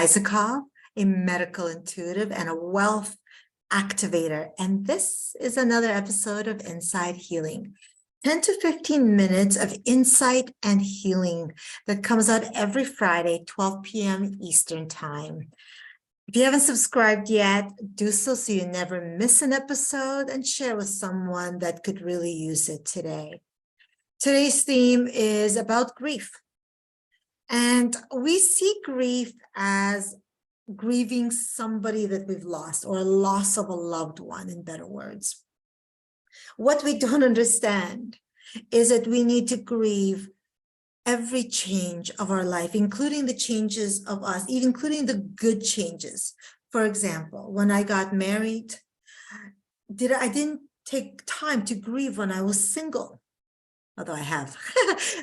Isakov, a medical intuitive and a wealth activator. And this is another episode of Inside Healing. 10 to 15 minutes of insight and healing that comes out every Friday, 12 p.m. Eastern Time. If you haven't subscribed yet, do so you never miss an episode, and share with someone that could really use it today. Today's theme is about grief. And we see grief as grieving somebody that we've lost, or a loss of a loved one, in better words. What we don't understand is that we need to grieve every change of our life, including the changes of us, even including the good changes. For example, when I got married, I didn't take time to grieve when I was single, although I have.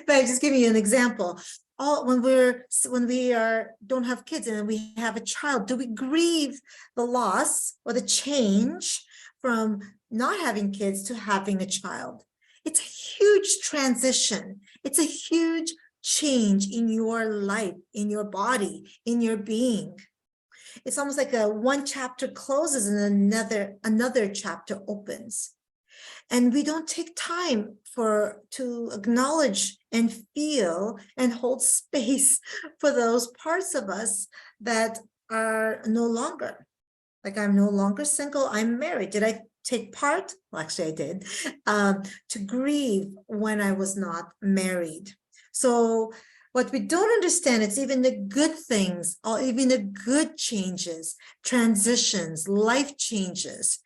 But I'm just giving you an example. When we don't have kids and we have a child, do we grieve the loss or the change from not having kids to having a child? It's a huge transition. It's a huge change in your life, in your body, in your being. It's almost like one chapter closes and another chapter opens. And we don't take time to acknowledge and feel and hold space for those parts of us that are no longer. Like, I'm no longer single, I'm married. Did I take part? Well, actually I did, to grieve when I was not married. So what we don't understand is even the good things, or even the good changes, transitions, life changes.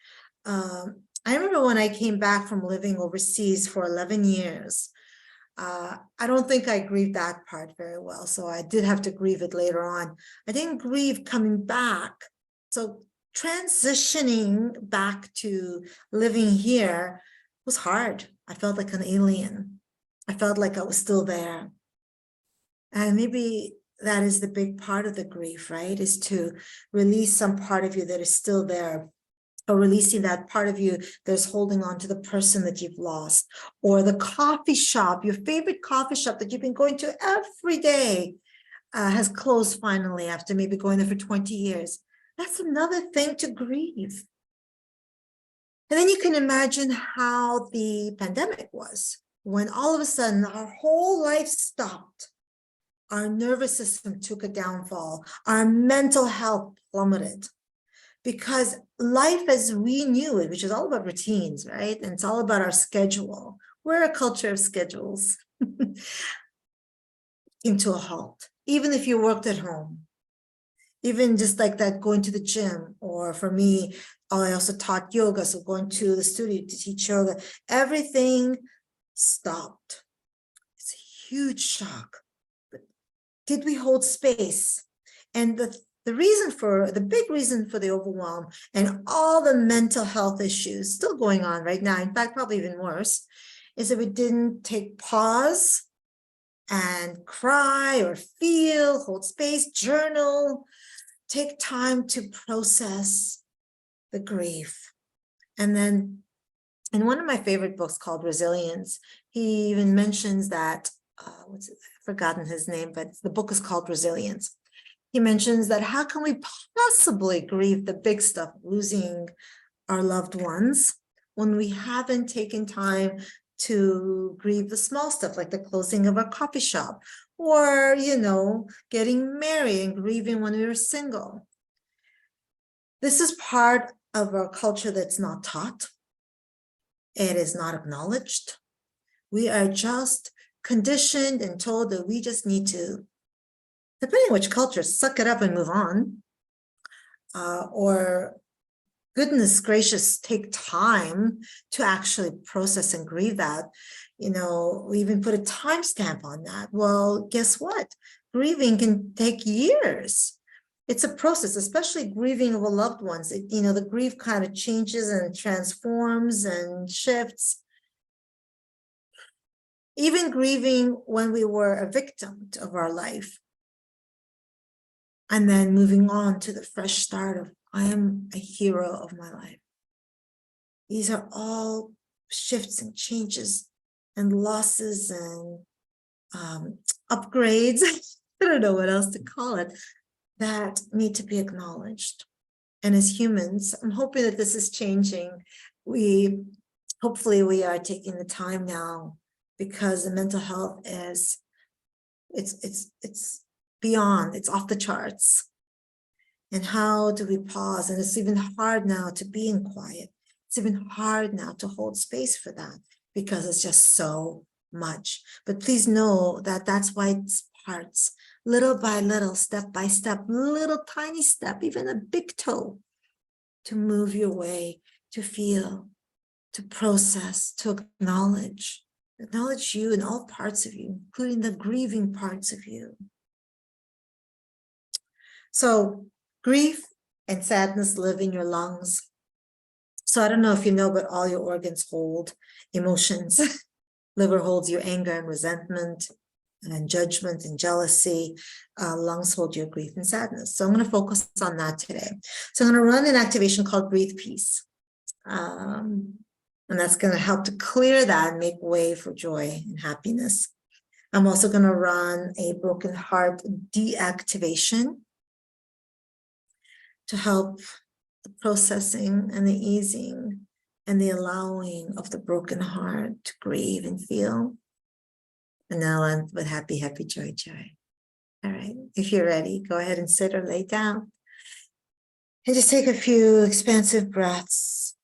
I remember when I came back from living overseas for 11 years, I don't think I grieved that part very well. So I did have to grieve it later on. I didn't grieve coming back. So transitioning back to living here was hard. I felt like an alien. I felt like I was still there. And maybe that is the big part of the grief, right? Is to release some part of you that is still there, or releasing that part of you that's holding on to the person that you've lost, or the coffee shop, your favorite coffee shop that you've been going to every day has closed finally after maybe going there for 20 years. That's another thing to grieve. And then you can imagine how the pandemic was, when all of a sudden our whole life stopped. Our nervous system took a downfall. Our mental health plummeted. Because life as we knew it, which is all about routines, right? And it's all about our schedule. We're a culture of schedules. Into a halt. Even if you worked at home. Even just like that, going to the gym, or for me, I also taught yoga. So going to the studio to teach yoga, everything stopped. It's a huge shock. But did we hold space? And the big reason for the overwhelm and all the mental health issues still going on right now, in fact, probably even worse, is that we didn't take pause and cry or feel, hold space, journal, take time to process the grief. And then in one of my favorite books called Resilience, he even mentions that, I've forgotten his name, but the book is called Resilience. He mentions that how can we possibly grieve the big stuff, losing our loved ones, when we haven't taken time to grieve the small stuff, like the closing of our coffee shop, or, getting married and grieving when we were single. This is part of our culture that's not taught. It is not acknowledged. We are just conditioned and told that we just need to, depending on which culture, suck it up and move on. Or goodness gracious, take time to actually process and grieve that. We even put a timestamp on that. Well, guess what? Grieving can take years. It's a process, especially grieving of a loved ones. The grief kind of changes and transforms and shifts. Even grieving when we were a victim of our life. And then moving on to the fresh start of, I am a hero of my life. These are all shifts and changes and losses and upgrades. I don't know what else to call it. that need to be acknowledged. And as humans, I'm hoping that this is changing. Hopefully we are taking the time now, because the mental health is, it's beyond, it's off the charts. And how do we pause? And it's even hard now to be in quiet. It's even hard now to hold space for that, because it's just so much. But please know that that's why it starts little by little, step by step, little tiny step, even a big toe, to move your way, to feel, to process, to acknowledge you in all parts of you, including the grieving parts of you. So grief and sadness live in your lungs. So I don't know if you know, but all your organs hold emotions. Liver holds your anger and resentment and judgment and jealousy. Lungs hold your grief and sadness. So I'm going to focus on that today. So I'm going to run an activation called Breathe Peace. And that's going to help to clear that and make way for joy and happiness. I'm also going to run a broken heart deactivation to help the processing and the easing and the allowing of the broken heart to grieve and feel. And now I'll end with happy, happy, joy, joy. All right, if you're ready, go ahead and sit or lay down. And just take a few expansive breaths.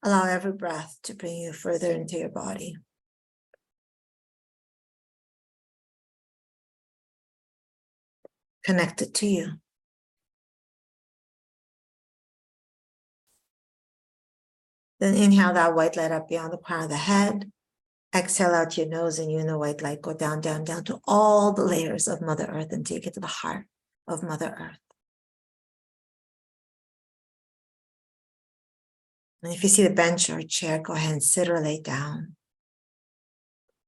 Allow every breath to bring you further into your body. Connect it to you. Then inhale that white light up beyond the crown of the head. Exhale out your nose, and you and the white light go down, down, down to all the layers of Mother Earth, and take it to the heart of Mother Earth. And if you see the bench or a chair, go ahead and sit or lay down.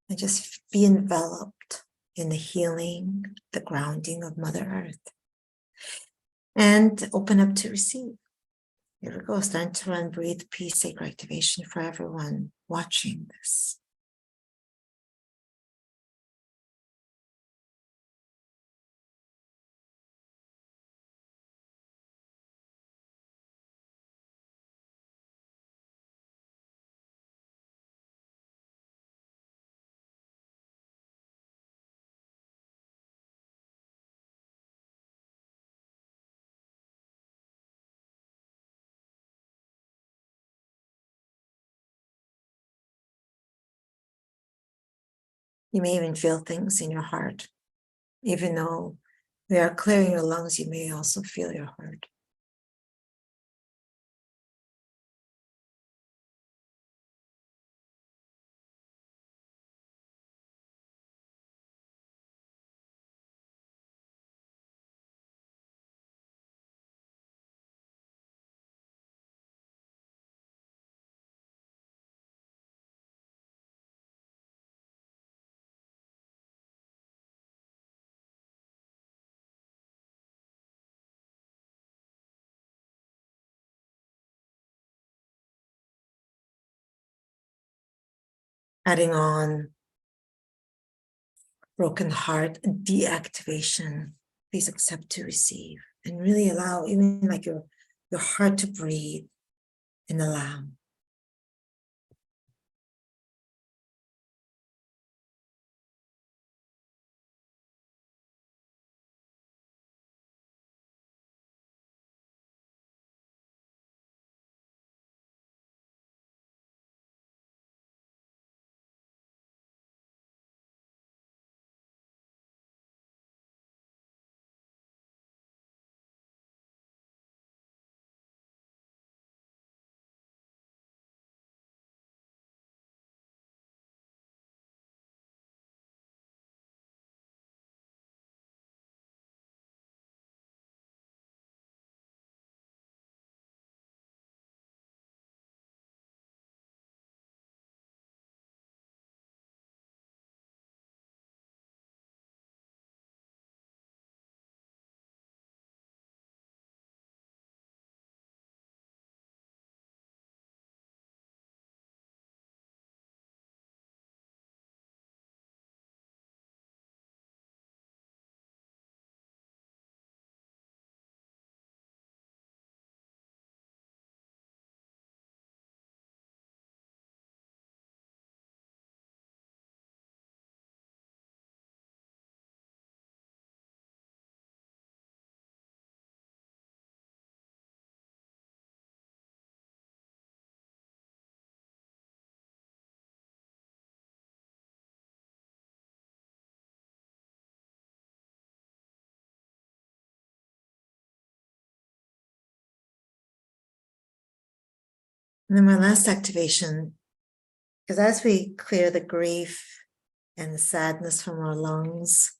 And just be enveloped in the healing, the grounding of Mother Earth. And open up to receive. Here we go. Starting to run Breathe Peace Sacred Activation for everyone watching this. You may even feel things in your heart. Even though we are clearing your lungs, you may also feel your heart. Adding on broken heart deactivation. Please accept to receive and really allow even like your heart to breathe and allow. And then my last activation, because as we clear the grief and the sadness from our lungs,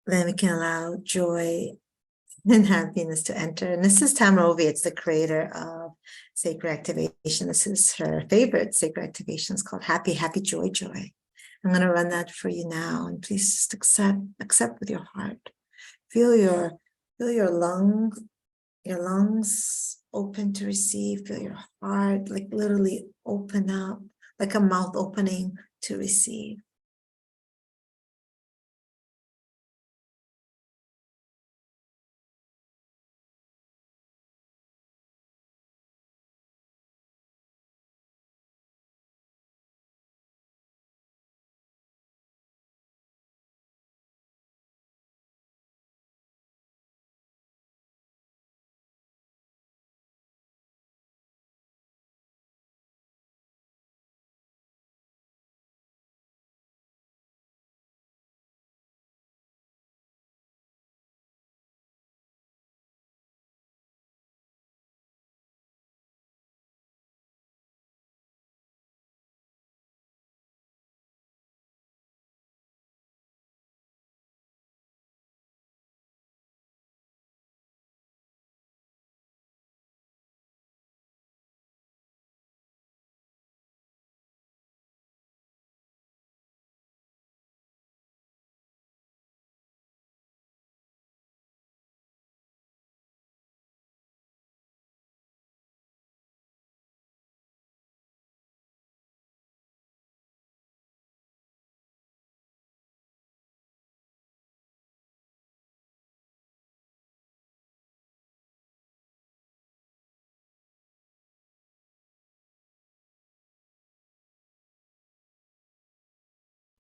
then we can allow joy and happiness to enter. And this is Tamara Ovi, it's the creator of Sacred Activation. This is her favorite sacred activation. It's called Happy, Happy, Joy, Joy. I'm going to run that for you now. And please just accept with your heart. Feel your lungs open to receive. Feel your heart like literally open up, like a mouth opening to receive.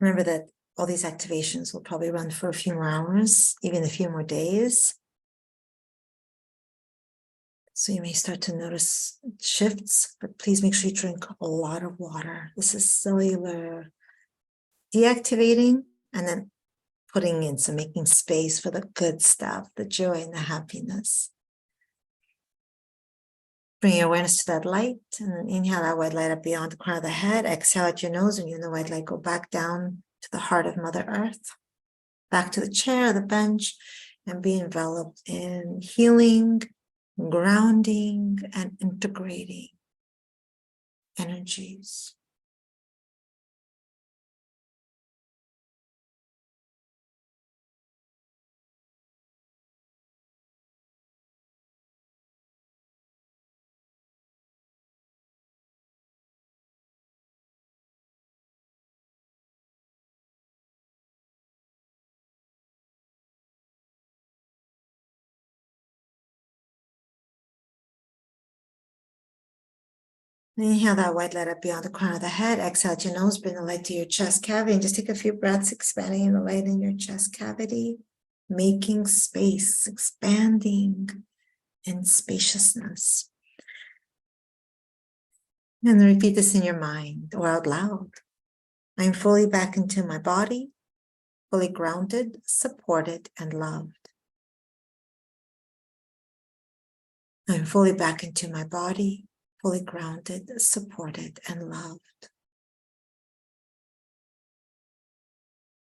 Remember that all these activations will probably run for a few more hours, even a few more days. So you may start to notice shifts, but please make sure you drink a lot of water. This is cellular deactivating and then putting in, so making space for the good stuff, the joy and the happiness. Bring your awareness to that light and then inhale that white light up beyond the crown of the head. Exhale out your nose and you and the white light go back down to the heart of Mother Earth, back to the chair, the bench, and be enveloped in healing, grounding, and integrating energies. Inhale that white light up beyond the crown of the head. Exhale out your nose, bring the light to your chest cavity, and just take a few breaths, expanding the light in your chest cavity, making space, expanding in spaciousness. And then repeat this in your mind or out loud. I am fully back into my body, fully grounded, supported, and loved. I am fully back into my body, fully grounded, supported, and loved.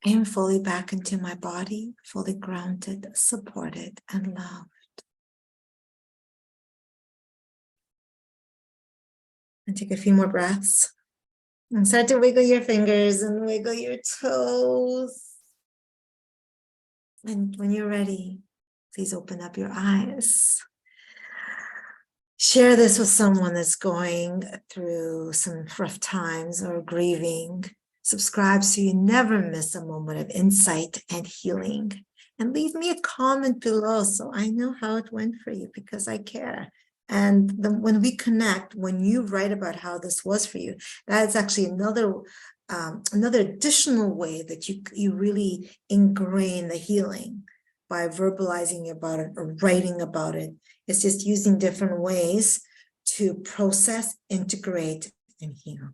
I am fully back into my body, fully grounded, supported, and loved. And take a few more breaths. And start to wiggle your fingers and wiggle your toes. And when you're ready, please open up your eyes. Share this with someone that's going through some rough times or grieving. Subscribe so you never miss a moment of insight and healing. And leave me a comment below so I know how it went for you, because I care. And when we connect, when you write about how this was for you, that's actually another additional way that you really ingrain the healing by verbalizing about it or writing about it. It's just using different ways to process, integrate, and heal.